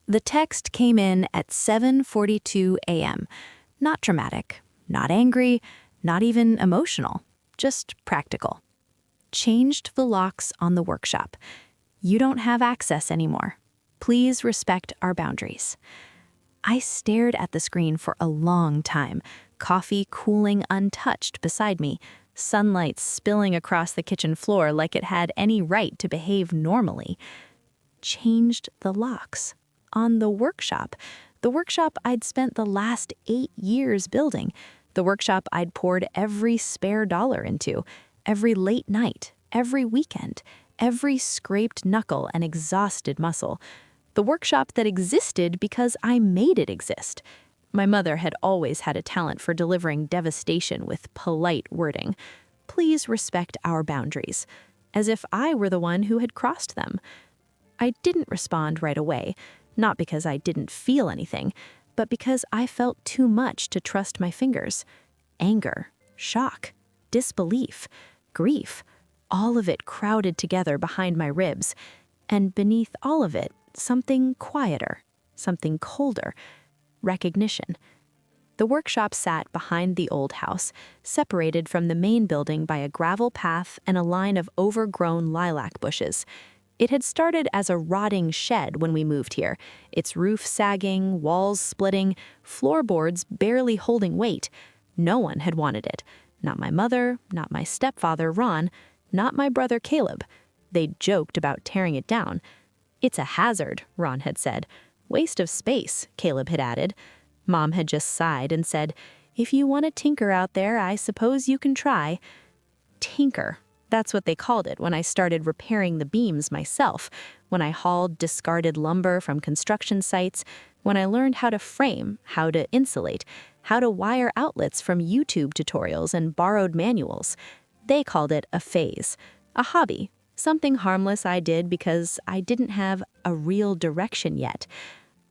The text came in at 7:42 a.m. Not dramatic, not angry, not even emotional, just practical. Changed the locks on the workshop. You don't have access anymore. Please respect our boundaries. I stared at the screen for a long time, coffee cooling untouched beside me, sunlight spilling across the kitchen floor like it had any right to behave normally. Changed the locks on the workshop I'd spent the last 8 years building, the workshop I'd poured every spare dollar into, every late night, every weekend, every scraped knuckle and exhausted muscle, the workshop that existed because I made it exist. My mother had always had a talent for delivering devastation with polite wording. Please respect our boundaries, as if I were the one who had crossed them. I didn't respond right away, not because I didn't feel anything, but because I felt too much to trust my fingers. Anger, shock, disbelief, grief, all of it crowded together behind my ribs, and beneath all of it, something quieter, something colder, recognition. The workshop sat behind the old house, separated from the main building by a gravel path and a line of overgrown lilac bushes. It had started as a rotting shed when we moved here, its roof sagging, walls splitting, floorboards barely holding weight. No one had wanted it. Not my mother, not my stepfather, Ron, not my brother, Caleb. They joked about tearing it down. It's a hazard, Ron had said. Waste of space, Caleb had added. Mom had just sighed and said, if you want to tinker out there, I suppose you can try. Tinker. That's what they called it when I started repairing the beams myself, when I hauled discarded lumber from construction sites, when I learned how to frame, how to insulate, how to wire outlets from YouTube tutorials and borrowed manuals. They called it a phase, a hobby, something harmless I did because I didn't have a real direction yet.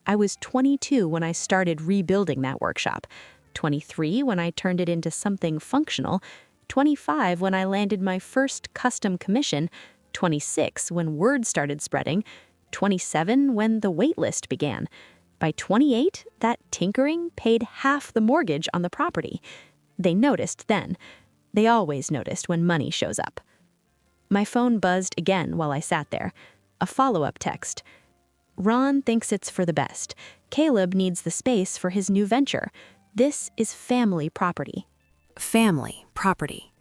I was 22 when I started rebuilding that workshop, 23 when I turned it into something functional, 25 when I landed my first custom commission, 26 when word started spreading, 27 when the wait list began. By 28, that tinkering paid half the mortgage on the property. They noticed then. They always noticed when money shows up. My phone buzzed again while I sat there. A follow-up text. Ron thinks it's for the best. Caleb needs the space for his new venture. This is family property. Family property.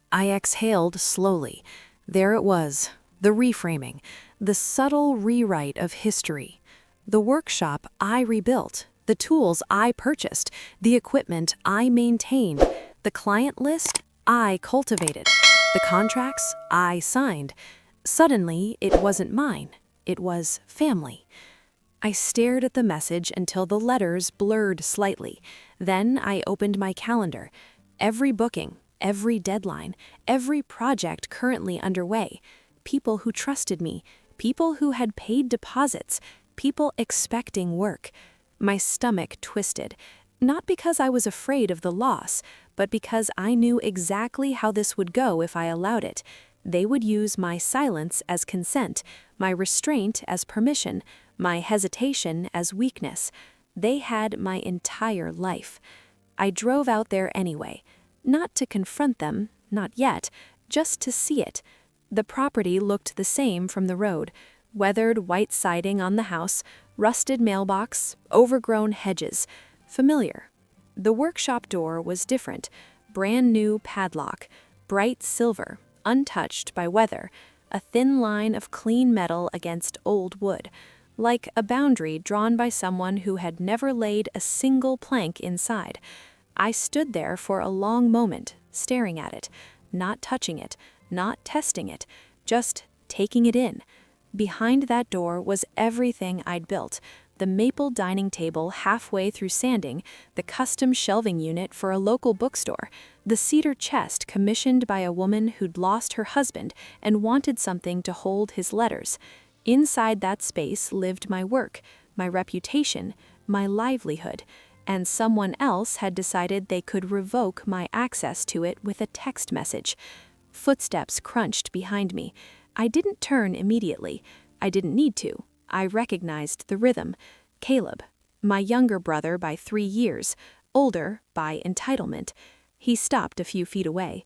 I exhaled slowly. There it was, the reframing, the subtle rewrite of history. The workshop I rebuilt, the tools I purchased, the equipment I maintained, the client list I cultivated, the contracts I signed. Suddenly, it wasn't mine. It was family. I stared at the message until the letters blurred slightly. Then I opened my calendar. Every booking, every deadline, every project currently underway. People who trusted me, people who had paid deposits, people expecting work. My stomach twisted, not because I was afraid of the loss, but because I knew exactly how this would go if I allowed it. They would use my silence as consent, my restraint as permission, my hesitation as weakness. They had my entire life. I drove out there anyway, not to confront them, not yet, just to see it. The property looked the same from the road, weathered white siding on the house, rusted mailbox, overgrown hedges, familiar. The workshop door was different, brand new padlock, bright silver, untouched by weather, a thin line of clean metal against old wood, like a boundary drawn by someone who had never laid a single plank inside. I stood there for a long moment, staring at it, not touching it, not testing it, just taking it in. Behind that door was everything I'd built, the maple dining table halfway through sanding, the custom shelving unit for a local bookstore, the cedar chest commissioned by a woman who'd lost her husband and wanted something to hold his letters. Inside that space lived my work, my reputation, my livelihood, and someone else had decided they could revoke my access to it with a text message. Footsteps crunched behind me. I didn't turn immediately. I didn't need to. I recognized the rhythm. Caleb, my younger brother by 3 years, older by entitlement. He stopped a few feet away.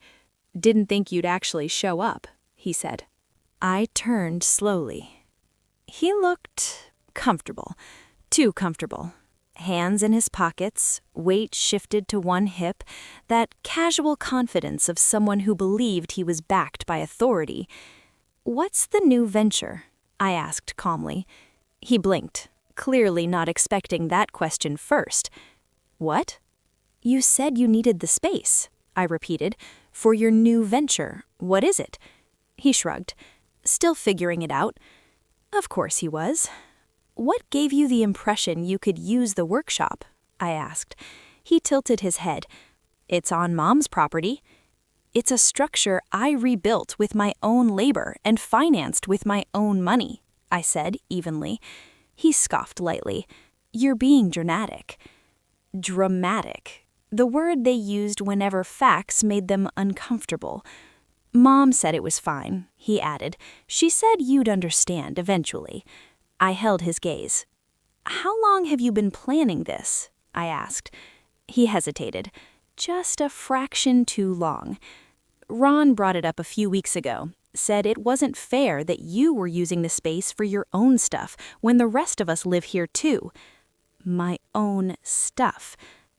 "Didn't think you'd actually show up," he said. I turned slowly. He looked comfortable, too comfortable. Hands in his pockets, weight shifted to one hip, that casual confidence of someone who believed he was backed by authority. "What's the new venture?" I asked calmly. He blinked, clearly not expecting that question first. "What?" "You said you needed the space," I repeated, "for your new venture. What is it?" He shrugged, still figuring it out. Of course he was. "What gave you the impression you could use the workshop?" I asked. He tilted his head. "It's on Mom's property." "It's a structure I rebuilt with my own labor and financed with my own money," I said evenly. He scoffed lightly. "You're being dramatic." Dramatic. The word they used whenever facts made them uncomfortable. "Mom said it was fine," he added. "She said you'd understand eventually." I held his gaze. "How long have you been planning this?" I asked. He hesitated. Just a fraction too long. "Ron brought it up a few weeks ago. Said it wasn't fair that you were using the space for your own stuff when the rest of us live here too." My own stuff.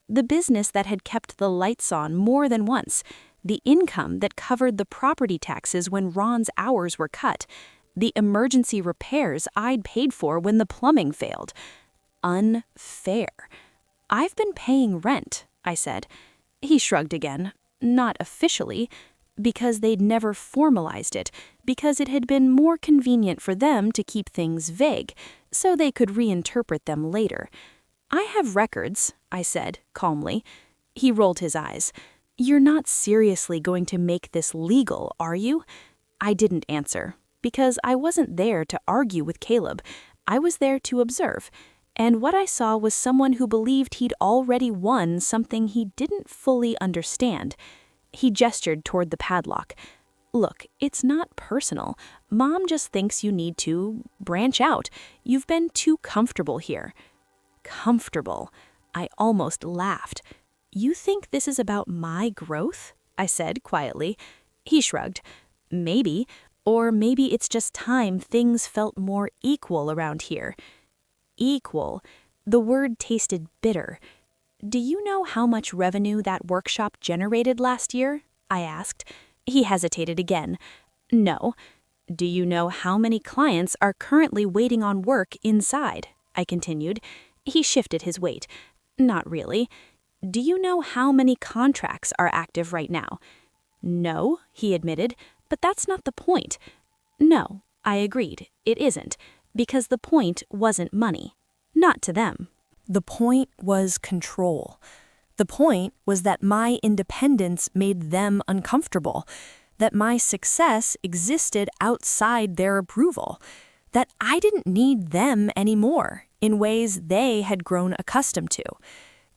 The business that had kept the lights on more than once. The income that covered the property taxes when Ron's hours were cut. The emergency repairs I'd paid for when the plumbing failed. Unfair. "I've been paying rent," I said. He shrugged again. "Not officially. Because they'd never formalized it, because it had been more convenient for them to keep things vague, so they could reinterpret them later." "I have records," I said calmly. He rolled his eyes. "You're not seriously going to make this legal, are you?" I didn't answer, because I wasn't there to argue with Caleb. I was there to observe, and what I saw was someone who believed he'd already won something he didn't fully understand. He gestured toward the padlock. "Look, it's not personal. Mom just thinks you need to branch out. You've been too comfortable here." Comfortable. I almost laughed. "You think this is about my growth?" I said quietly. He shrugged. "Maybe. Or maybe it's just time things felt more equal around here." Equal. The word tasted bitter. "Do you know how much revenue that workshop generated last year?" I asked. He hesitated again. "No." "Do you know how many clients are currently waiting on work inside?" I continued. He shifted his weight. "Not really." "Do you know how many contracts are active right now?" "No," he admitted, "but that's not the point." "No," I agreed, "it isn't, because the point wasn't money. Not to them. The point was control. The point was that my independence made them uncomfortable, that my success existed outside their approval, that I didn't need them anymore in ways they had grown accustomed to.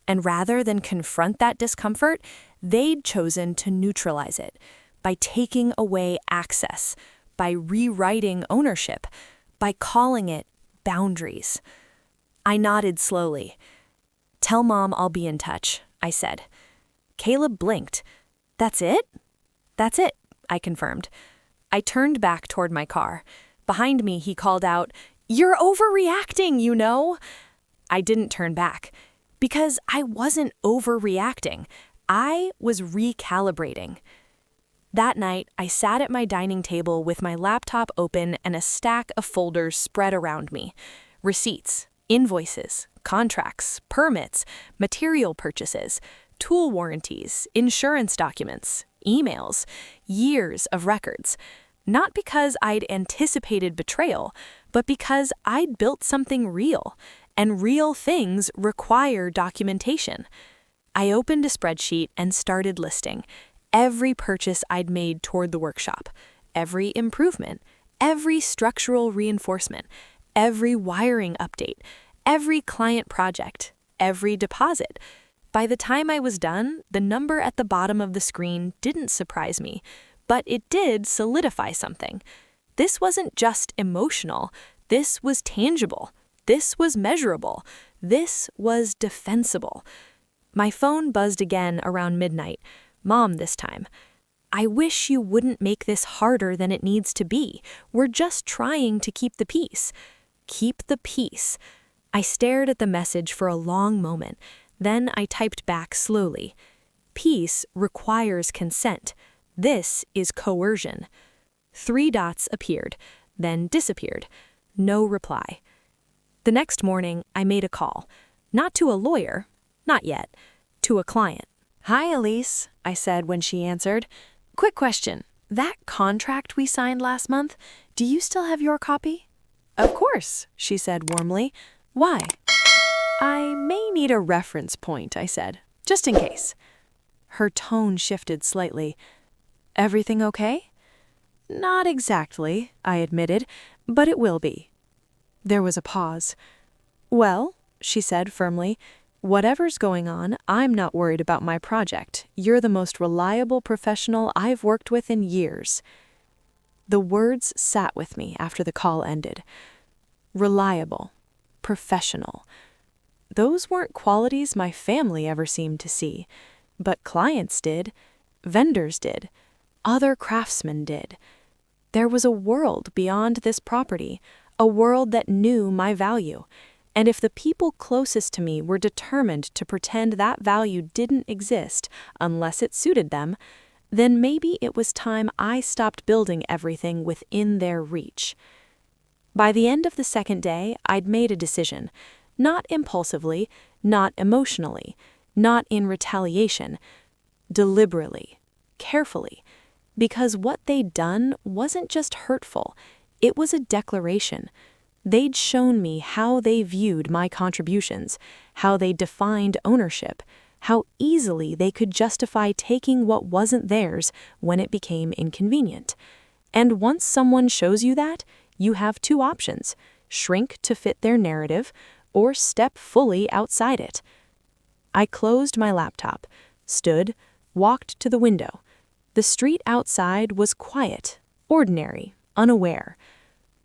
And rather than confront that discomfort, they'd chosen to neutralize it by taking away access, by rewriting ownership, by calling it boundaries. I nodded slowly. "Tell Mom I'll be in touch," I said. Caleb blinked. "That's it?" "That's it," I confirmed. I turned back toward my car. Behind me, he called out, "You're overreacting, you know." I didn't turn back, because I wasn't overreacting. I was recalibrating. That night, I sat at my dining table with my laptop open and a stack of folders spread around me. Receipts, invoices, contracts, permits, material purchases, tool warranties, insurance documents, emails, years of records. Not because I'd anticipated betrayal, but because I'd built something real, and real things require documentation. I opened a spreadsheet and started listing every purchase I'd made toward the workshop, every improvement, every structural reinforcement, every wiring update, every client project, every deposit. By the time I was done, the number at the bottom of the screen didn't surprise me, but it did solidify something. This wasn't just emotional, this was tangible. This was measurable. This was defensible. My phone buzzed again around midnight. Mom this time. I wish you wouldn't make this harder than it needs to be. We're just trying to keep the peace. Keep the peace. I stared at the message for a long moment. Then I typed back slowly. Peace requires consent. This is coercion. 3 dots appeared, then disappeared. No reply. The next morning, I made a call. Not to a lawyer, not yet, to a client. "Hi, Elise," I said when she answered. "Quick question. That contract we signed last month, do you still have your copy?" "Of course," she said warmly. "Why?" "I may need a reference point," I said, "just in case." Her tone shifted slightly. "Everything okay?" "Not exactly," I admitted, "but it will be." There was a pause. "Well," she said firmly, "whatever's going on, I'm not worried about my project. You're the most reliable professional I've worked with in years." The words sat with me after the call ended. Reliable. Professional. Those weren't qualities my family ever seemed to see, but clients did, vendors did, other craftsmen did. There was a world beyond this property, a world that knew my value, and if the people closest to me were determined to pretend that value didn't exist unless it suited them, then maybe it was time I stopped building everything within their reach. By the end of the second day, I'd made a decision. Not impulsively, not emotionally, not in retaliation. Deliberately, carefully. Because what they'd done wasn't just hurtful, it was a declaration. They'd shown me how they viewed my contributions, how they defined ownership, how easily they could justify taking what wasn't theirs when it became inconvenient. And once someone shows you that, you have 2 options: shrink to fit their narrative, or step fully outside it. I closed my laptop, stood, walked to the window. The street outside was quiet, ordinary, unaware.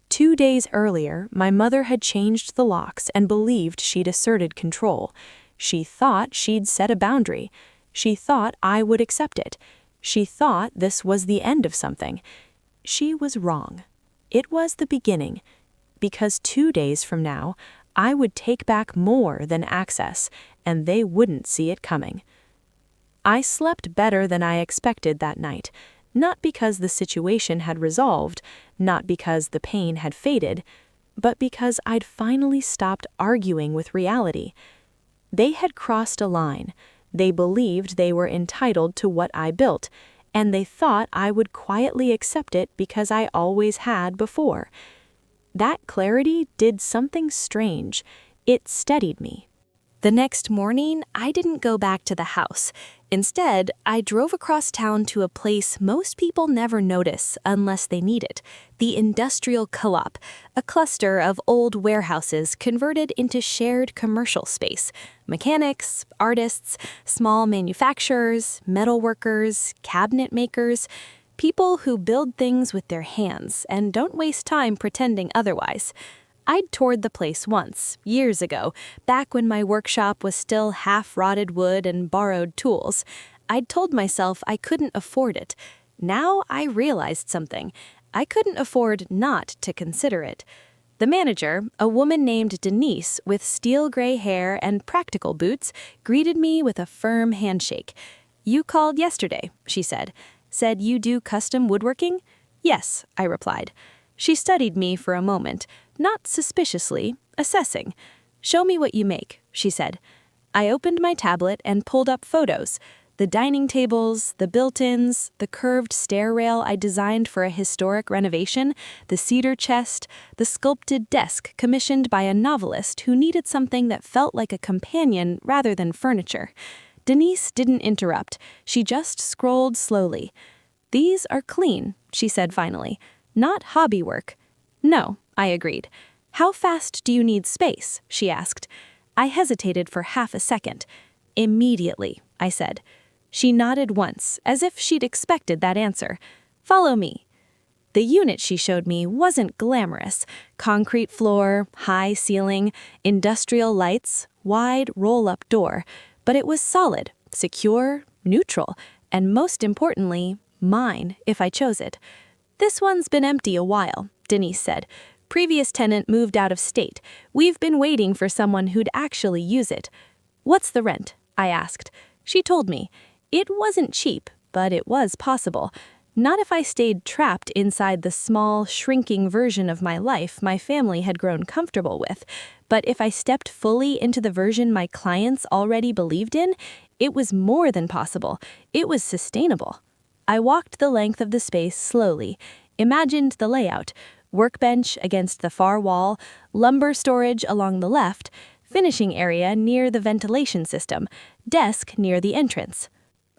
2 days earlier, my mother had changed the locks and believed she'd asserted control. She thought she'd set a boundary. She thought I would accept it. She thought this was the end of something. She was wrong. It was the beginning, because 2 days from now, I would take back more than access, and they wouldn't see it coming. I slept better than I expected that night, not because the situation had resolved, not because the pain had faded, but because I'd finally stopped arguing with reality. They had crossed a line. They believed they were entitled to what I built, and they thought I would quietly accept it because I always had before. That clarity did something strange. It steadied me. The next morning, I didn't go back to the house. Instead, I drove across town to a place most people never notice unless they need it, the Industrial Co-op, a cluster of old warehouses converted into shared commercial space. Mechanics, artists, small manufacturers, metalworkers, cabinet makers, people who build things with their hands and don't waste time pretending otherwise. I'd toured the place once, years ago, back when my workshop was still half-rotted wood and borrowed tools. I'd told myself I couldn't afford it. Now I realized something. I couldn't afford not to consider it. The manager, a woman named Denise with steel gray hair and practical boots, greeted me with a firm handshake. "You called yesterday," she said. "Said you do custom woodworking?" "Yes," I replied. She studied me for a moment, not suspiciously, assessing. "Show me what you make," she said. I opened my tablet and pulled up photos. The dining tables, the built-ins, the curved stair rail I designed for a historic renovation, the cedar chest, the sculpted desk commissioned by a novelist who needed something that felt like a companion rather than furniture. Denise didn't interrupt. She just scrolled slowly. "These are clean," she said finally. "Not hobby work." "No," I agreed. "How fast do you need space?" she asked. I hesitated for half a second. "Immediately," I said. She nodded once, as if she'd expected that answer. "Follow me." The unit she showed me wasn't glamorous. Concrete floor, high ceiling, industrial lights, wide roll-up door. But it was solid, secure, neutral, and most importantly, mine if I chose it. "This one's been empty a while," Denise said. "Previous tenant moved out of state. We've been waiting for someone who'd actually use it." "What's the rent?" I asked. She told me. It wasn't cheap, but it was possible. Not if I stayed trapped inside the small, shrinking version of my life my family had grown comfortable with. But if I stepped fully into the version my clients already believed in, it was more than possible. It was sustainable. I walked the length of the space slowly, imagined the layout: workbench against the far wall, lumber storage along the left, finishing area near the ventilation system, desk near the entrance.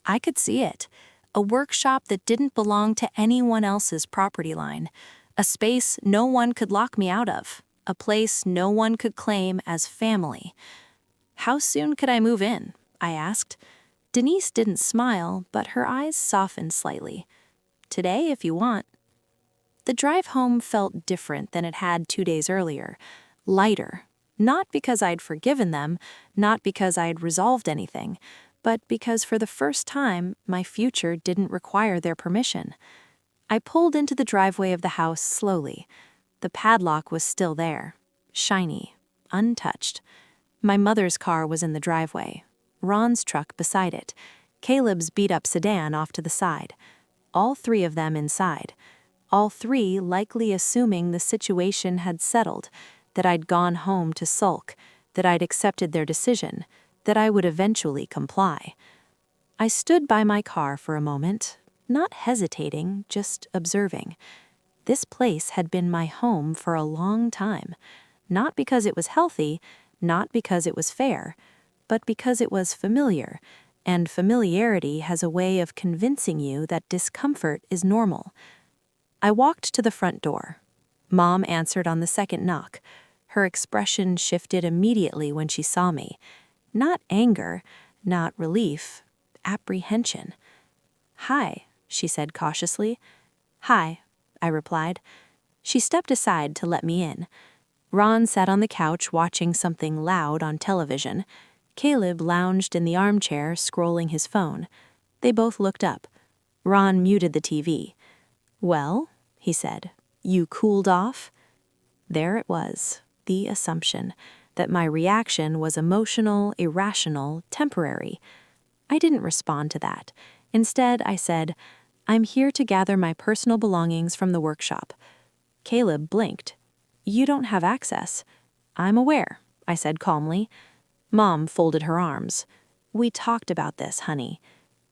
I could see it. A workshop that didn't belong to anyone else's property line. A space no one could lock me out of. A place no one could claim as family. "How soon could I move in?" I asked. Denise didn't smile, but her eyes softened slightly. "Today, if you want." The drive home felt different than it had 2 days earlier. Lighter. Not because I'd forgiven them, not because I'd resolved anything, but because for the first time, my future didn't require their permission. I pulled into the driveway of the house slowly. The padlock was still there, shiny, untouched. My mother's car was in the driveway, Ron's truck beside it, Caleb's beat-up sedan off to the side. All three of them inside. All three likely assuming the situation had settled, that I'd gone home to sulk, that I'd accepted their decision, that I would eventually comply. I stood by my car for a moment, not hesitating, just observing. This place had been my home for a long time, not because it was healthy, not because it was fair, but because it was familiar, and familiarity has a way of convincing you that discomfort is normal. I walked to the front door. Mom answered on the second knock. Her expression shifted immediately when she saw me. Not anger, not relief, apprehension. "Hi," she said cautiously. "Hi," I replied. She stepped aside to let me in. Ron sat on the couch watching something loud on television. Caleb lounged in the armchair scrolling his phone. They both looked up. Ron muted the TV. "Well," he said, "you cooled off?" There it was, the assumption that my reaction was emotional, irrational, temporary. I didn't respond to that. Instead, I said, "I'm here to gather my personal belongings from the workshop." Caleb blinked. "You don't have access." "I'm aware," I said calmly. Mom folded her arms. "We talked about this, honey."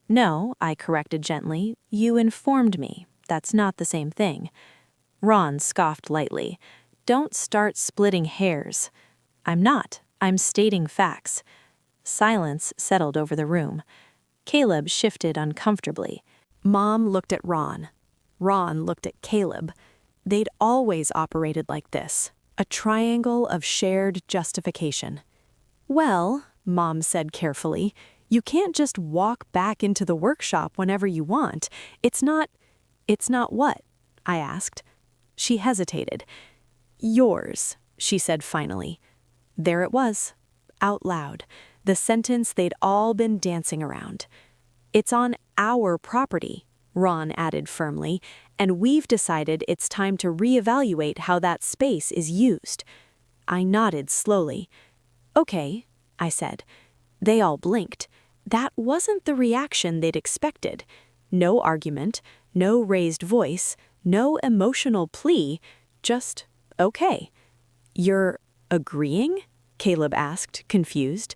"No," I corrected gently. "You informed me. That's not the same thing." Ron scoffed lightly. "Don't start splitting hairs." "I'm not. I'm stating facts." Silence settled over the room. Caleb shifted uncomfortably. Mom looked at Ron. Ron looked at Caleb. They'd always operated like this, a triangle of shared justification. "Well," Mom said carefully, "you can't just walk back into the workshop whenever you want. It's not what?" I asked. She hesitated. "Yours," she said finally. There it was, out loud, the sentence they'd all been dancing around. "It's on our property," Ron added firmly, "and we've decided it's time to reevaluate how that space is used." I nodded slowly. "Okay," I said. They all blinked. That wasn't the reaction they'd expected. No argument, no raised voice, no emotional plea, just, "Okay." "You're agreeing?" Caleb asked, confused.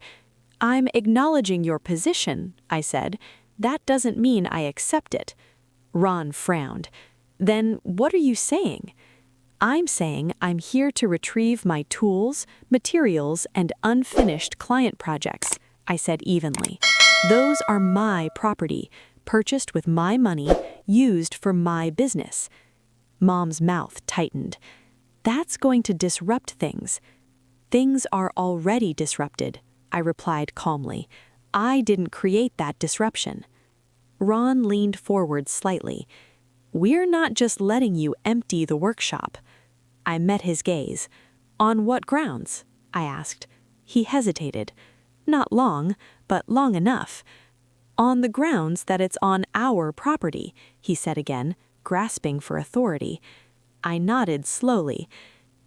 "I'm acknowledging your position," I said. "That doesn't mean I accept it." Ron frowned. "Then what are you saying?" "I'm saying I'm here to retrieve my tools, materials, and unfinished client projects," I said evenly. "Those are my property, purchased with my money, used for my business." Mom's mouth tightened. "That's going to disrupt things." "Things are already disrupted," I replied calmly. "I didn't create that disruption." Ron leaned forward slightly. "We're not just letting you empty the workshop." I met his gaze. "On what grounds?" I asked. He hesitated. "Not long, but long enough." "On the grounds that it's on our property," he said again, grasping for authority. I nodded slowly.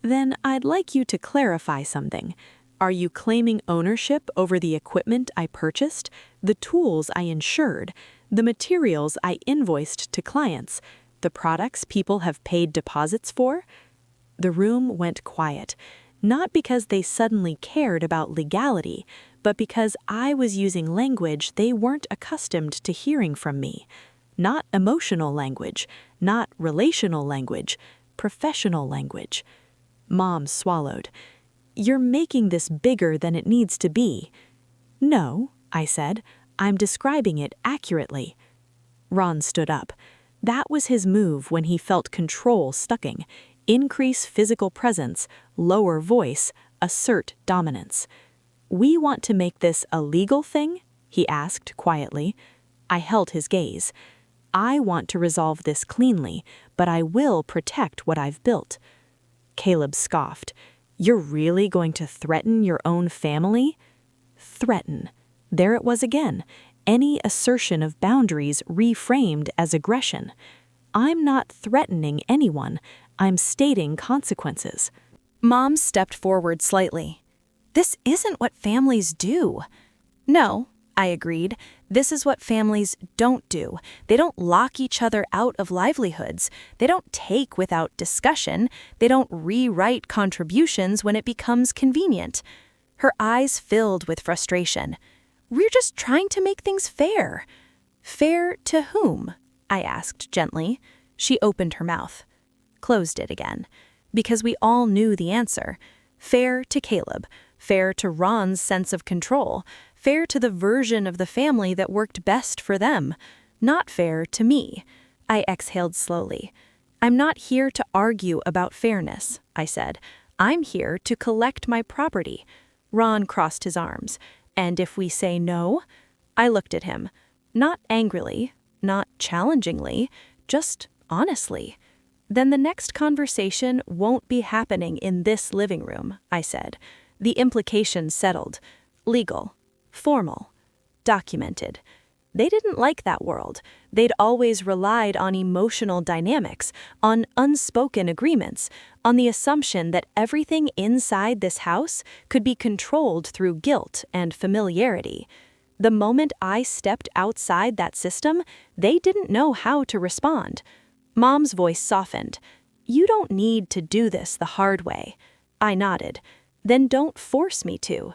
"Then I'd like you to clarify something. Are you claiming ownership over the equipment I purchased, the tools I insured, the materials I invoiced to clients, the products people have paid deposits for?" The room went quiet, not because they suddenly cared about legality, but because I was using language they weren't accustomed to hearing from me. Not emotional language, not relational language, professional language. Mom swallowed. "You're making this bigger than it needs to be." "No," I said. "I'm describing it accurately." Ron stood up. That was his move when he felt control stucking. Increase physical presence, lower voice, assert dominance. "We want to make this a legal thing?" he asked quietly. I held his gaze. "I want to resolve this cleanly, but I will protect what I've built." Caleb scoffed. "You're really going to threaten your own family?" Threaten. There it was again. Any assertion of boundaries reframed as aggression. I'm not threatening anyone. I'm stating consequences. Mom stepped forward slightly. "This isn't what families do." "No," I agreed. "This is what families don't do. They don't lock each other out of livelihoods. They don't take without discussion. They don't rewrite contributions when it becomes convenient." Her eyes filled with frustration. "We're just trying to make things fair." "Fair to whom?" I asked gently. She opened her mouth. Closed it again. Because we all knew the answer. Fair to Caleb. Fair to Ron's sense of control. Fair to the version of the family that worked best for them. Not fair to me. I exhaled slowly. "I'm not here to argue about fairness," I said. "I'm here to collect my property." Ron crossed his arms. "And if we say no?" I looked at him. Not angrily, not challengingly, just honestly. "Then the next conversation won't be happening in this living room," I said. The implication settled. Legal. Formal. Documented. They didn't like that world. They'd always relied on emotional dynamics, on unspoken agreements, on the assumption that everything inside this house could be controlled through guilt and familiarity. The moment I stepped outside that system, they didn't know how to respond. Mom's voice softened. "You don't need to do this the hard way." I nodded. "Then don't force me to."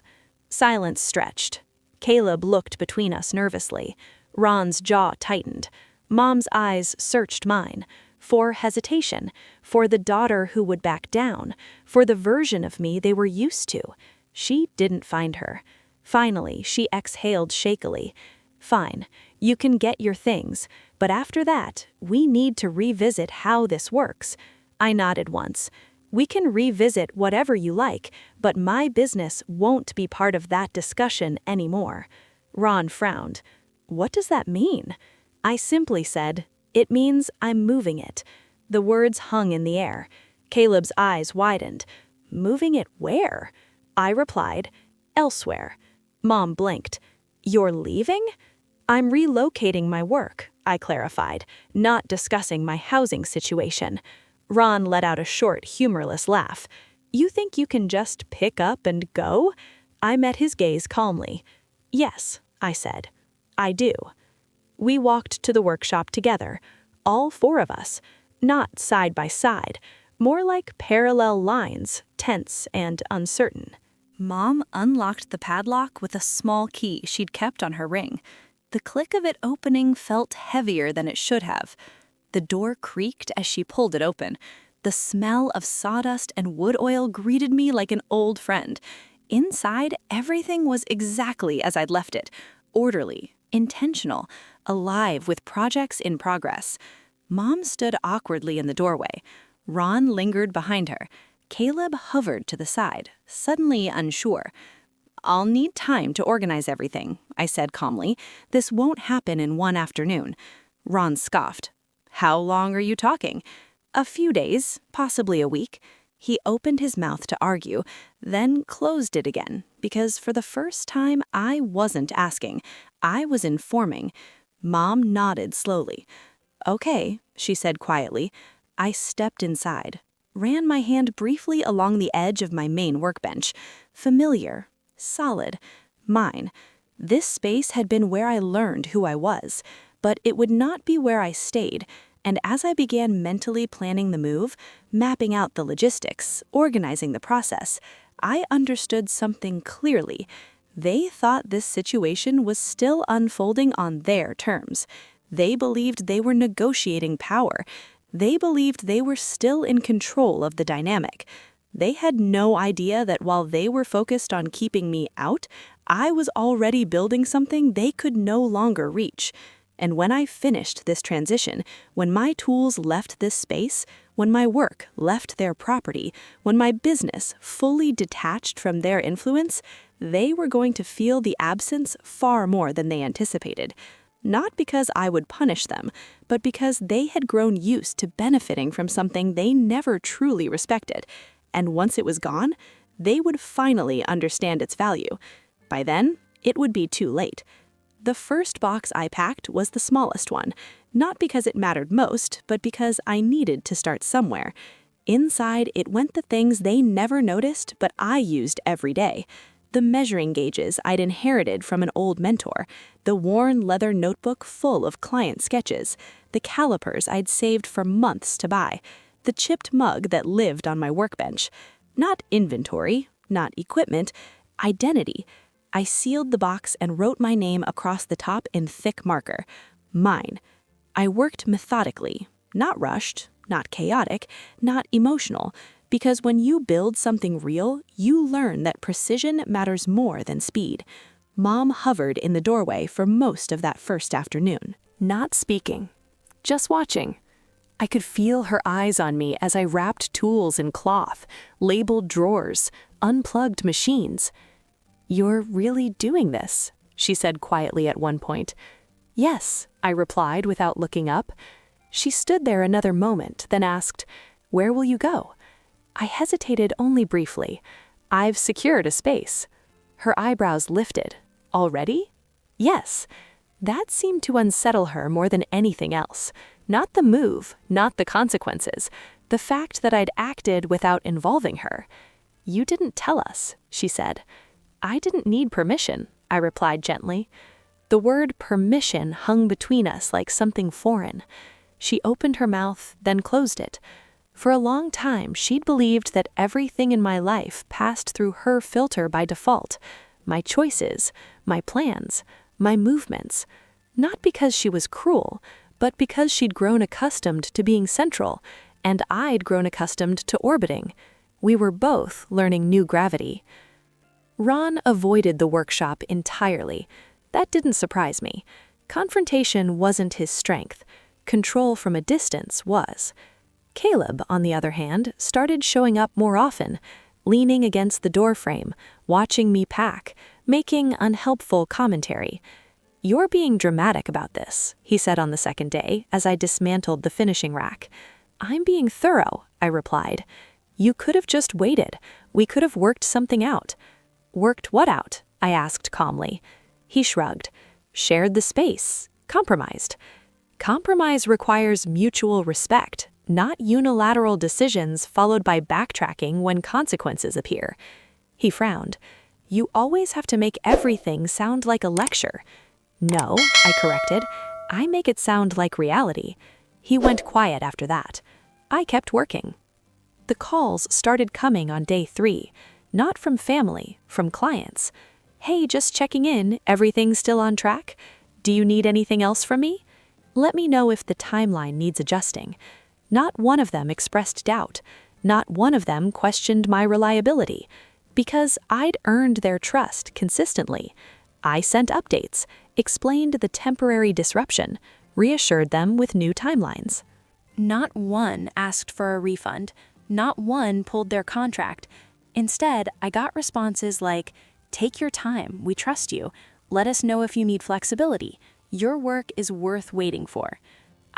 Silence stretched. Caleb looked between us nervously. Ron's jaw tightened. Mom's eyes searched mine. For hesitation. For the daughter who would back down. For the version of me they were used to. She didn't find her. Finally, she exhaled shakily. "Fine, you can get your things, but after that, we need to revisit how this works." I nodded once. "We can revisit whatever you like, but my business won't be part of that discussion anymore." Ron frowned. "What does that mean?" I simply said, "It means I'm moving it." The words hung in the air. Caleb's eyes widened. "Moving it where?" I replied, "Elsewhere." Mom blinked. "You're leaving?" "I'm relocating my work," I clarified, not discussing my housing situation. Ron let out a short, humorless laugh. "You think you can just pick up and go?" I met his gaze calmly. "Yes," I said. "I do." We walked to the workshop together, all four of us, not side by side, more like parallel lines, tense and uncertain. Mom unlocked the padlock with a small key she'd kept on her ring. The click of it opening felt heavier than it should have. The door creaked as she pulled it open. The smell of sawdust and wood oil greeted me like an old friend. Inside, everything was exactly as I'd left it. Orderly, intentional, alive with projects in progress. Mom stood awkwardly in the doorway. Ron lingered behind her. Caleb hovered to the side, suddenly unsure. "I'll need time to organize everything," I said calmly. "This won't happen in one afternoon." Ron scoffed. How long are you talking? A few days, possibly a week. He opened his mouth to argue, then closed it again, because for the first time I wasn't asking. I was informing. Mom nodded slowly. Okay, she said quietly. I stepped inside, ran my hand briefly along the edge of my main workbench. Familiar, solid, mine. This space had been where I learned who I was, but it would not be where I stayed. And as I began mentally planning the move, mapping out the logistics, organizing the process, I understood something clearly. They thought this situation was still unfolding on their terms. They believed they were negotiating power. They believed they were still in control of the dynamic. They had no idea that while they were focused on keeping me out, I was already building something they could no longer reach. And when I finished this transition, when my tools left this space, when my work left their property, when my business fully detached from their influence, they were going to feel the absence far more than they anticipated. Not because I would punish them, but because they had grown used to benefiting from something they never truly respected. And once it was gone, they would finally understand its value. By then, it would be too late. The first box I packed was the smallest one, not because it mattered most, but because I needed to start somewhere. Inside, it went the things they never noticed, but I used every day. The measuring gauges I'd inherited from an old mentor, the worn leather notebook full of client sketches, the calipers I'd saved for months to buy, the chipped mug that lived on my workbench. Not inventory, not equipment, identity. I sealed the box and wrote my name across the top in thick marker. Mine. I worked methodically, not rushed, not chaotic, not emotional, because when you build something real, you learn that precision matters more than speed. Mom hovered in the doorway for most of that first afternoon, not speaking, just watching. I could feel her eyes on me as I wrapped tools in cloth, labeled drawers, unplugged machines. "You're really doing this," she said quietly at one point. "Yes," I replied without looking up. She stood there another moment, then asked, "Where will you go?" I hesitated only briefly. "I've secured a space." Her eyebrows lifted. "Already?" "Yes." That seemed to unsettle her more than anything else. Not the move, not the consequences, the fact that I'd acted without involving her. "You didn't tell us," she said. "I didn't need permission," I replied gently. The word permission hung between us like something foreign. She opened her mouth, then closed it. For a long time, she'd believed that everything in my life passed through her filter by default. My choices, my plans, my movements. Not because she was cruel, but because she'd grown accustomed to being central, and I'd grown accustomed to orbiting. We were both learning new gravity. Ron avoided the workshop entirely. That didn't surprise me. Confrontation wasn't his strength. Control from a distance was. Caleb, on the other hand, started showing up more often, leaning against the doorframe, watching me pack, making unhelpful commentary. "You're being dramatic about this," he said on the second day as I dismantled the finishing rack. "I'm being thorough," I replied. "You could have just waited. We could have worked something out." "Worked what out?" I asked calmly. He shrugged. "Shared the space. Compromised." Compromise requires mutual respect, not unilateral decisions followed by backtracking when consequences appear. He frowned. "You always have to make everything sound like a lecture." "No," I corrected. "I make it sound like reality." He went quiet after that. I kept working. The calls started coming on day 3. Not from family, from clients. "Hey, just checking in, everything's still on track? Do you need anything else from me? Let me know if the timeline needs adjusting." Not one of them expressed doubt. Not one of them questioned my reliability. Because I'd earned their trust consistently. I sent updates, explained the temporary disruption, reassured them with new timelines. Not one asked for a refund. Not one pulled their contract. Instead, I got responses like, "Take your time, we trust you. Let us know if you need flexibility. Your work is worth waiting for."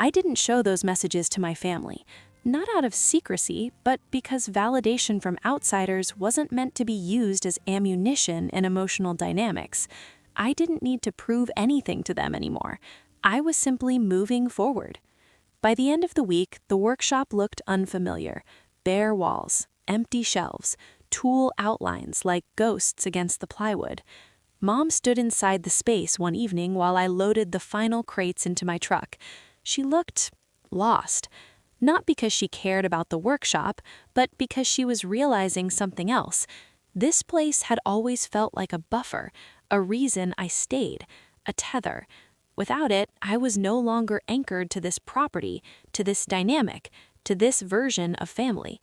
I didn't show those messages to my family, not out of secrecy, but because validation from outsiders wasn't meant to be used as ammunition in emotional dynamics. I didn't need to prove anything to them anymore. I was simply moving forward. By the end of the week, the workshop looked unfamiliar. Bare walls, empty shelves, tool outlines like ghosts against the plywood. Mom stood inside the space one evening while I loaded the final crates into my truck. She looked lost. Not because she cared about the workshop, but because she was realizing something else. This place had always felt like a buffer, a reason I stayed, a tether. Without it, I was no longer anchored to this property, to this dynamic, to this version of family.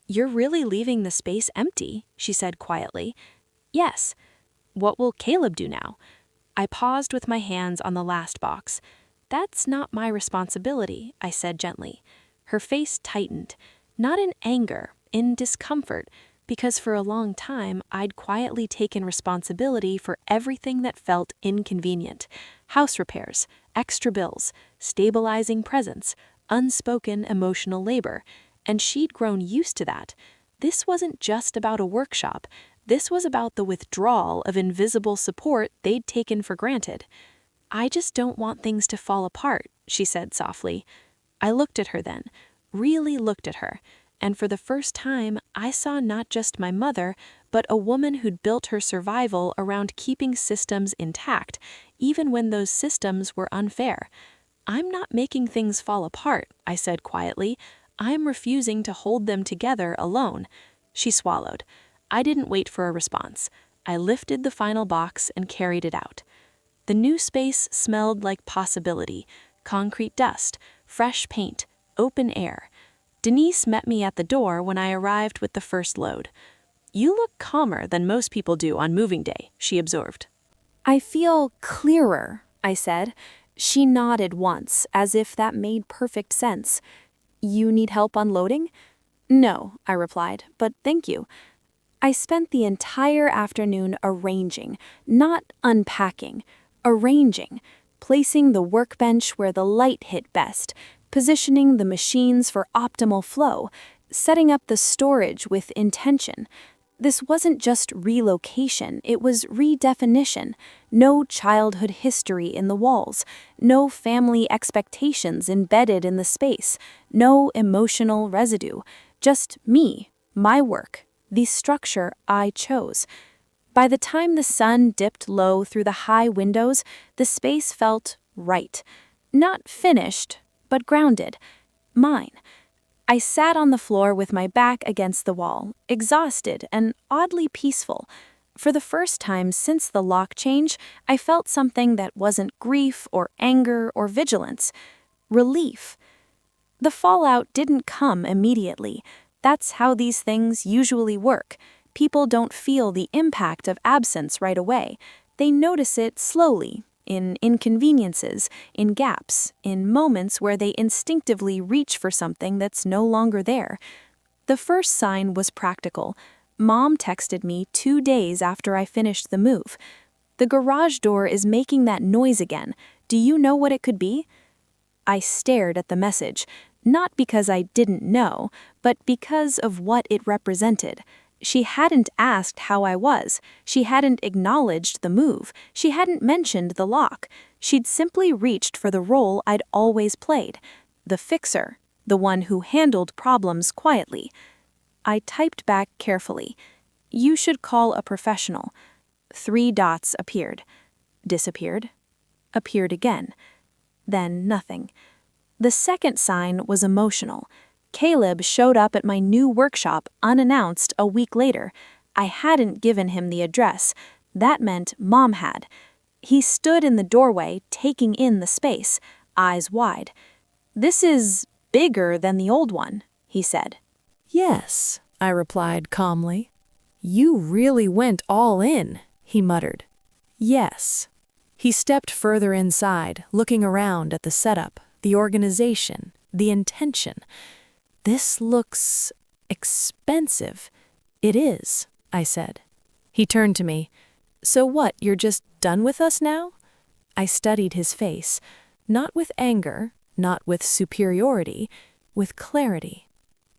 "You're really leaving the space empty," she said quietly. "Yes." "What will Caleb do now?" I paused with my hands on the last box. "That's not my responsibility," I said gently. Her face tightened, not in anger, in discomfort, because for a long time I'd quietly taken responsibility for everything that felt inconvenient. House repairs, extra bills, stabilizing presence, unspoken emotional labor, and she'd grown used to that. This wasn't just about a workshop. This was about the withdrawal of invisible support they'd taken for granted. "I just don't want things to fall apart," she said softly. I looked at her then, really looked at her, and for the first time I saw not just my mother, but a woman who'd built her survival around keeping systems intact, even when those systems were unfair. "I'm not making things fall apart," I said quietly. "I'm refusing to hold them together alone." She swallowed. I didn't wait for a response. I lifted the final box and carried it out. The new space smelled like possibility, concrete dust, fresh paint, open air. Denise met me at the door when I arrived with the first load. "You look calmer than most people do on moving day," she observed. "I feel clearer," I said. She nodded once, as if that made perfect sense. "You need help unloading?" "No," I replied, "but thank you." I spent the entire afternoon arranging, not unpacking, arranging, placing the workbench where the light hit best, positioning the machines for optimal flow, setting up the storage with intention. This wasn't just relocation, it was redefinition. No childhood history in the walls, no family expectations embedded in the space, no emotional residue, just me, my work, the structure I chose. By the time the sun dipped low through the high windows, the space felt right. Not finished, but grounded. Mine. I sat on the floor with my back against the wall, exhausted and oddly peaceful. For the first time since the lock change, I felt something that wasn't grief or anger or vigilance. Relief. The fallout didn't come immediately. That's how these things usually work. People don't feel the impact of absence right away. They notice it slowly, in inconveniences, in gaps, in moments where they instinctively reach for something that's no longer there. The first sign was practical. Mom texted me 2 days after I finished the move. "The garage door is making that noise again. Do you know what it could be?" I stared at the message, not because I didn't know, but because of what it represented. She hadn't asked how I was. She hadn't acknowledged the move. She hadn't mentioned the lock. She'd simply reached for the role I'd always played, the fixer, the one who handled problems quietly. I typed back carefully. "You should call a professional." 3 dots appeared. Disappeared. Appeared again. Then nothing. The second sign was emotional. Caleb showed up at my new workshop unannounced a week later. I hadn't given him the address. That meant Mom had. He stood in the doorway, taking in the space, eyes wide. "This is bigger than the old one," he said. "Yes," I replied calmly. "You really went all in," he muttered. "Yes." He stepped further inside, looking around at the setup, the organization, the intention. "This looks expensive." "It is," I said. He turned to me. "So what, you're just done with us now?" I studied his face, not with anger, not with superiority, with clarity.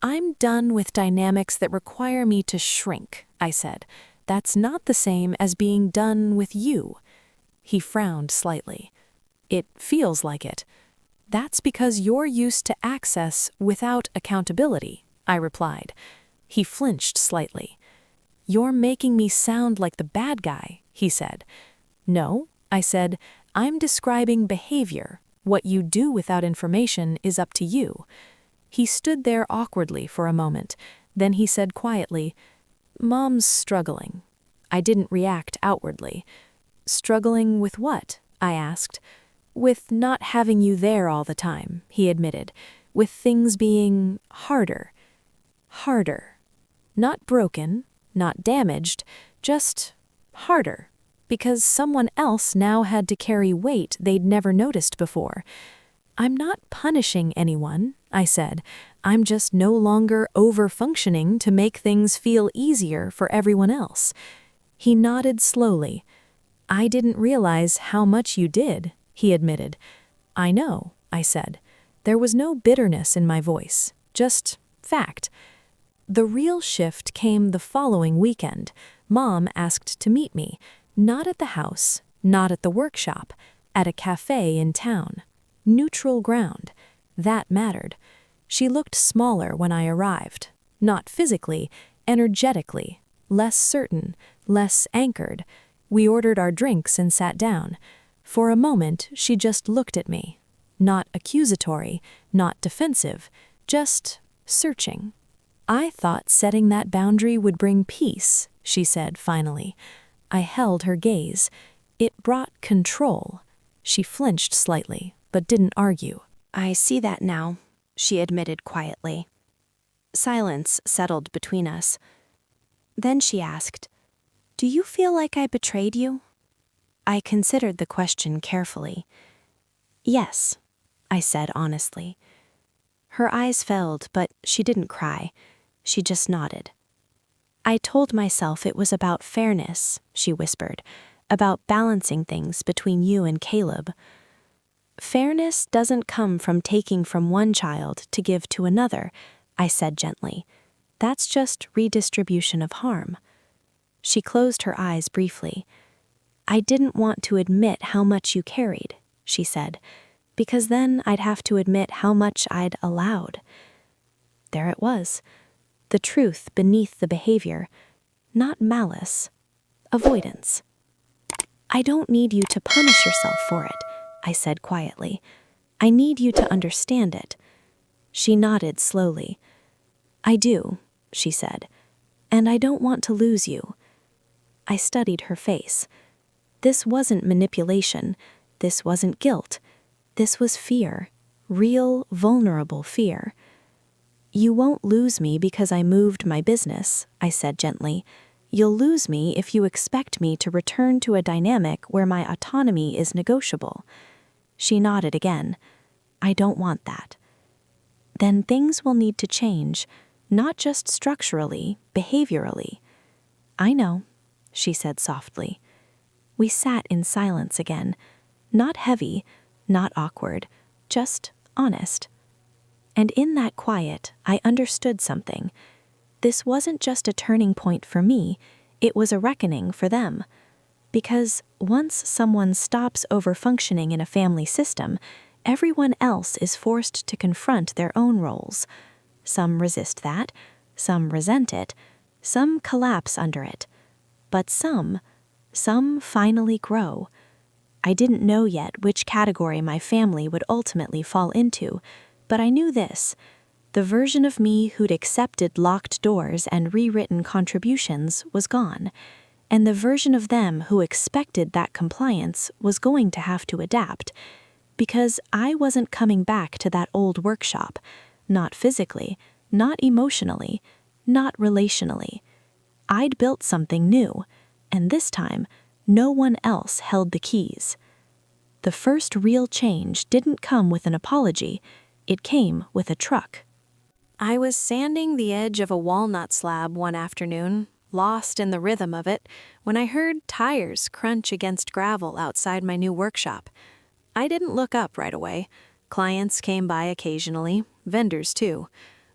"I'm done with dynamics that require me to shrink," I said. "That's not the same as being done with you." He frowned slightly. "It feels like it." "That's because you're used to access without accountability," I replied. He flinched slightly. "You're making me sound like the bad guy," he said. "No," I said, "I'm describing behavior. What you do without information is up to you." He stood there awkwardly for a moment. Then he said quietly, "Mom's struggling." I didn't react outwardly. "Struggling with what?" I asked. "With not having you there all the time," he admitted. "With things being harder." Harder. Not broken, not damaged, just harder. Because someone else now had to carry weight they'd never noticed before. "I'm not punishing anyone," I said. "I'm just no longer over-functioning to make things feel easier for everyone else." He nodded slowly. "I didn't realize how much you did," he admitted. "I know," I said. There was no bitterness in my voice, just fact. The real shift came the following weekend. Mom asked to meet me, not at the house, not at the workshop, at a cafe in town. Neutral ground. That mattered. She looked smaller when I arrived. Not physically, energetically. Less certain, less anchored. We ordered our drinks and sat down. For a moment, she just looked at me. Not accusatory, not defensive, just searching. "I thought setting that boundary would bring peace," she said finally. I held her gaze. "It brought control." She flinched slightly, but didn't argue. "I see that now," she admitted quietly. Silence settled between us. Then she asked, "Do you feel like I betrayed you?" I considered the question carefully. "Yes," I said honestly. Her eyes filled, but she didn't cry. She just nodded. "I told myself it was about fairness," she whispered, "about balancing things between you and Caleb." "Fairness doesn't come from taking from one child to give to another," I said gently. "That's just redistribution of harm." She closed her eyes briefly. "I didn't want to admit how much you carried," she said, "because then I'd have to admit how much I'd allowed." There it was. The truth beneath the behavior. Not malice. Avoidance. "I don't need you to punish yourself for it," I said quietly. "I need you to understand it." She nodded slowly. "I do," she said, "and I don't want to lose you." I studied her face. This wasn't manipulation. This wasn't guilt. This was fear. Real, vulnerable fear. "You won't lose me because I moved my business," I said gently. "You'll lose me if you expect me to return to a dynamic where my autonomy is negotiable." She nodded again. "I don't want that." "Then things will need to change, not just structurally, behaviorally." "I know," she said softly. We sat in silence again. Not heavy, not awkward, just honest. And in that quiet, I understood something. This wasn't just a turning point for me, it was a reckoning for them. Because once someone stops over-functioning in a family system, everyone else is forced to confront their own roles. Some resist that, some resent it, some collapse under it. But some finally grow. I didn't know yet which category my family would ultimately fall into, but I knew this. The version of me who'd accepted locked doors and rewritten contributions was gone, and the version of them who expected that compliance was going to have to adapt, because I wasn't coming back to that old workshop, not physically, not emotionally, not relationally. I'd built something new, and this time, no one else held the keys. The first real change didn't come with an apology. It came with a truck. I was sanding the edge of a walnut slab one afternoon, lost in the rhythm of it, when I heard tires crunch against gravel outside my new workshop. I didn't look up right away. Clients came by occasionally, vendors too.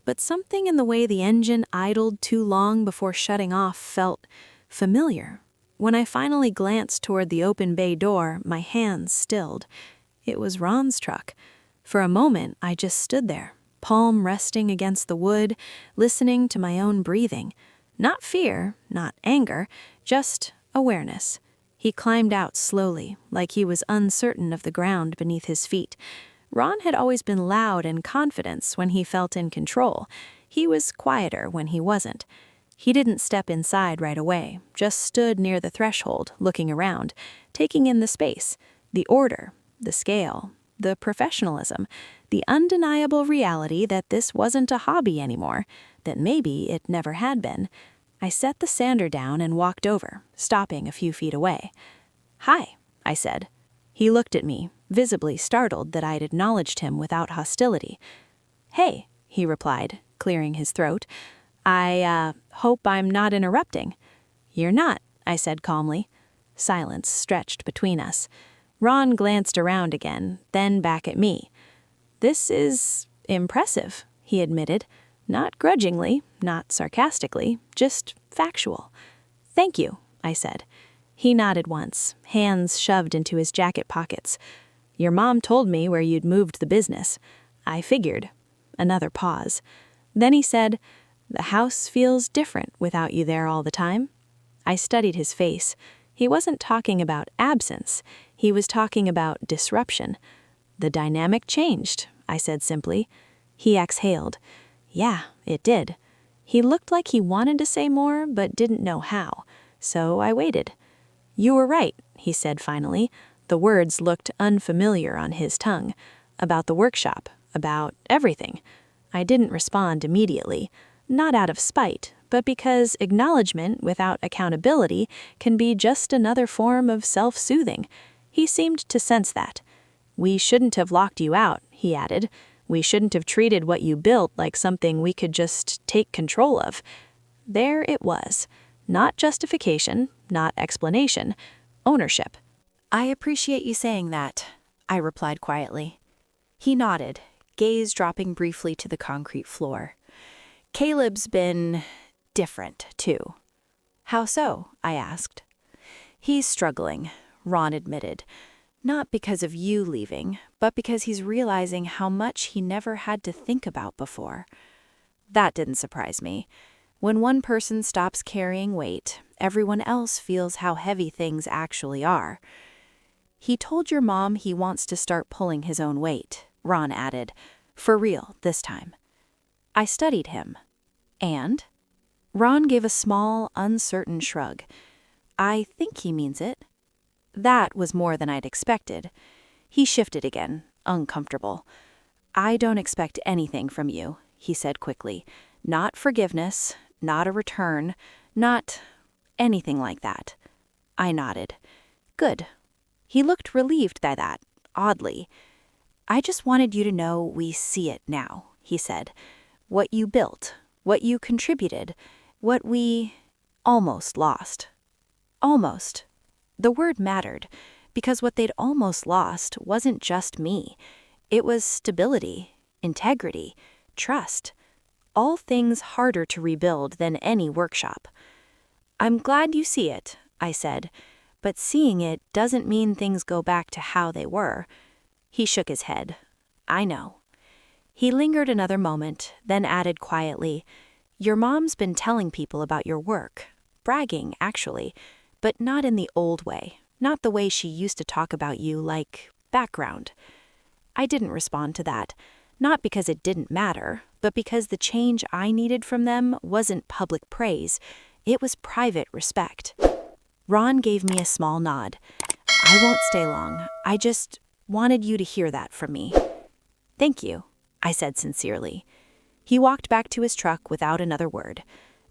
But something in the way the engine idled too long before shutting off felt familiar. When I finally glanced toward the open bay door, my hands stilled. It was Ron's truck. For a moment, I just stood there, palm resting against the wood, listening to my own breathing. Not fear, not anger, just awareness. He climbed out slowly, like he was uncertain of the ground beneath his feet. Ron had always been loud in confidence when he felt in control. He was quieter when he wasn't. He didn't step inside right away, just stood near the threshold, looking around, taking in the space, the order, the scale, the professionalism, the undeniable reality that this wasn't a hobby anymore, that maybe it never had been. I set the sander down and walked over, stopping a few feet away. "Hi," I said. He looked at me, visibly startled that I'd acknowledged him without hostility. "Hey," he replied, clearing his throat. I hope I'm not interrupting." "You're not," I said calmly. Silence stretched between us. Ron glanced around again, then back at me. "This is impressive," he admitted. Not grudgingly, not sarcastically, just factual. "Thank you," I said. He nodded once, hands shoved into his jacket pockets. "Your mom told me where you'd moved the business. I figured." Another pause. Then he said, "The house feels different without you there all the time." I studied his face. He wasn't talking about absence. He was talking about disruption. "The dynamic changed," I said simply. He exhaled. "Yeah, it did." He looked like he wanted to say more, but didn't know how. So I waited. "You were right," he said finally. The words looked unfamiliar on his tongue. "About the workshop, about everything." I didn't respond immediately. Not out of spite, but because acknowledgement without accountability can be just another form of self-soothing. He seemed to sense that. "We shouldn't have locked you out," he added. "We shouldn't have treated what you built like something we could just take control of." There it was. Not justification, not explanation. Ownership. "I appreciate you saying that," I replied quietly. He nodded, gaze dropping briefly to the concrete floor. "Caleb's been different, too." "How so?" I asked. "He's struggling," Ron admitted. "Not because of you leaving, but because he's realizing how much he never had to think about before." That didn't surprise me. When one person stops carrying weight, everyone else feels how heavy things actually are. "He told your mom he wants to start pulling his own weight," Ron added. "For real, this time." I studied him. "And?" Ron gave a small, uncertain shrug. "I think he means it." That was more than I'd expected. He shifted again, uncomfortable. "I don't expect anything from you," he said quickly. "Not forgiveness, not a return, not anything like that." I nodded. "Good." He looked relieved by that, oddly. "I just wanted you to know we see it now," he said. "What you built, what you contributed, what we almost lost." Almost. The word mattered, because what they'd almost lost wasn't just me. It was stability, integrity, trust. All things harder to rebuild than any workshop. "I'm glad you see it," I said, "but seeing it doesn't mean things go back to how they were." He shook his head. "I know." He lingered another moment, then added quietly, "Your mom's been telling people about your work. Bragging, actually, but not in the old way, not the way she used to talk about you like background." I didn't respond to that, not because it didn't matter, but because the change I needed from them wasn't public praise, it was private respect. Ron gave me a small nod. "I won't stay long. I just wanted you to hear that from me." "Thank you," I said sincerely. He walked back to his truck without another word.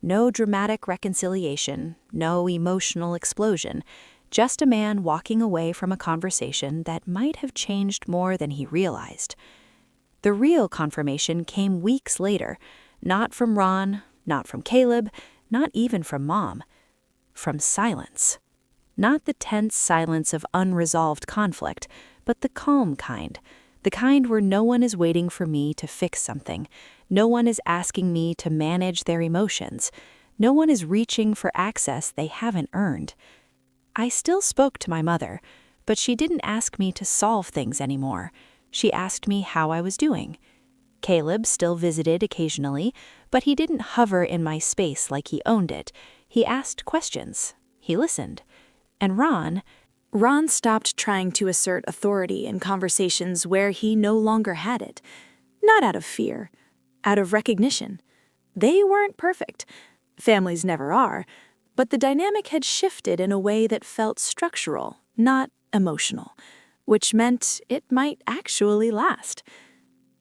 No dramatic reconciliation, no emotional explosion, just a man walking away from a conversation that might have changed more than he realized. The real confirmation came weeks later, not from Ron, not from Caleb, not even from Mom. From silence. Not the tense silence of unresolved conflict, but the calm kind. The kind where no one is waiting for me to fix something. No one is asking me to manage their emotions. No one is reaching for access they haven't earned. I still spoke to my mother, but she didn't ask me to solve things anymore. She asked me how I was doing. Caleb still visited occasionally, but he didn't hover in my space like he owned it. He asked questions. He listened. And Ron stopped trying to assert authority in conversations where he no longer had it. Not out of fear, out of recognition. They weren't perfect. Families never are. But the dynamic had shifted in a way that felt structural, not emotional, which meant it might actually last.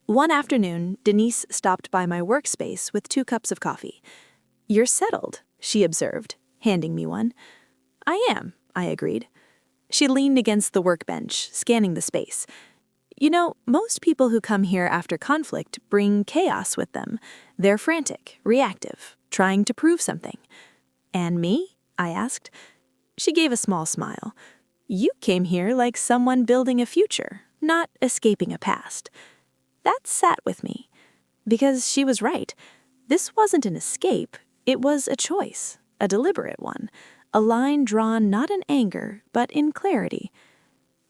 One afternoon, Denise stopped by my workspace with 2 cups of coffee. "You're settled," she observed, handing me one. "I am," I agreed. She leaned against the workbench, scanning the space. "You know, most people who come here after conflict bring chaos with them. They're frantic, reactive, trying to prove something." "And me?" I asked. She gave a small smile. "You came here like someone building a future, not escaping a past." That sat with me, because she was right. This wasn't an escape, it was a choice, a deliberate one, a line drawn not in anger, but in clarity.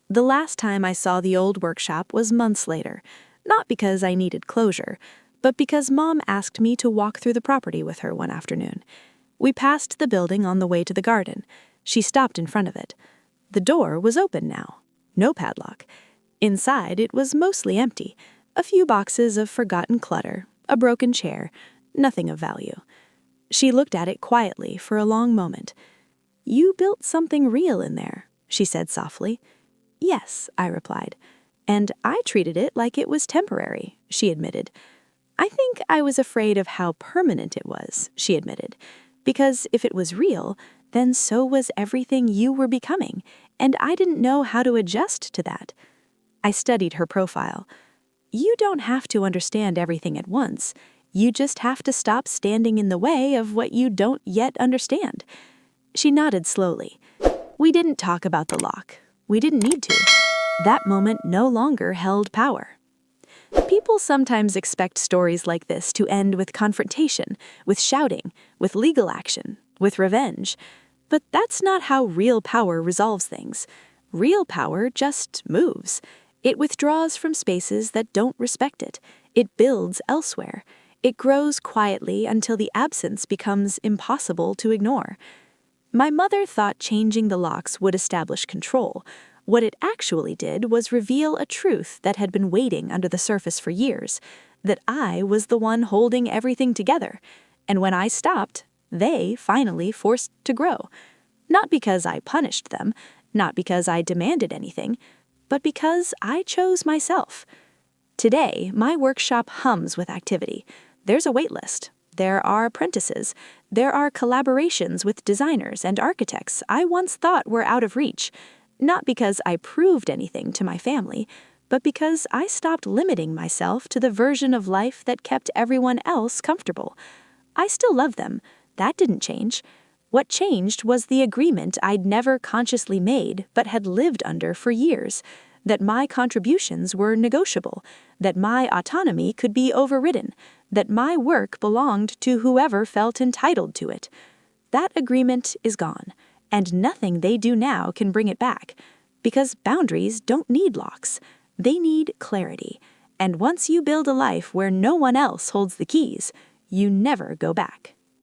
The last time I saw the old workshop was months later, not because I needed closure, but because Mom asked me to walk through the property with her one afternoon. We passed the building on the way to the garden. She stopped in front of it. The door was open now, no padlock. Inside, it was mostly empty. A few boxes of forgotten clutter, a broken chair, nothing of value. She looked at it quietly for a long moment. "You built something real in there," she said softly. "Yes," I replied. "And I treated it like it was temporary," she admitted. "I think I was afraid of how permanent it was," she admitted. "Because if it was real, then so was everything you were becoming, and I didn't know how to adjust to that." I studied her profile. "You don't have to understand everything at once. You just have to stop standing in the way of what you don't yet understand." She nodded slowly. We didn't talk about the lock. We didn't need to. That moment no longer held power. People sometimes expect stories like this to end with confrontation, with shouting, with legal action, with revenge. But that's not how real power resolves things. Real power just moves. It withdraws from spaces that don't respect it. It builds elsewhere. It grows quietly until the absence becomes impossible to ignore. My mother thought changing the locks would establish control. What it actually did was reveal a truth that had been waiting under the surface for years, that I was the one holding everything together. And when I stopped, they finally forced to grow. Not because I punished them, not because I demanded anything, but because I chose myself. Today, my workshop hums with activity. There's a wait list. There are apprentices. There are collaborations with designers and architects I once thought were out of reach. Not because I proved anything to my family, but because I stopped limiting myself to the version of life that kept everyone else comfortable. I still love them. That didn't change. What changed was the agreement I'd never consciously made but had lived under for years, that my contributions were negotiable, that my autonomy could be overridden, that my work belonged to whoever felt entitled to it. That agreement is gone, and nothing they do now can bring it back, because boundaries don't need locks. They need clarity, and once you build a life where no one else holds the keys, you never go back.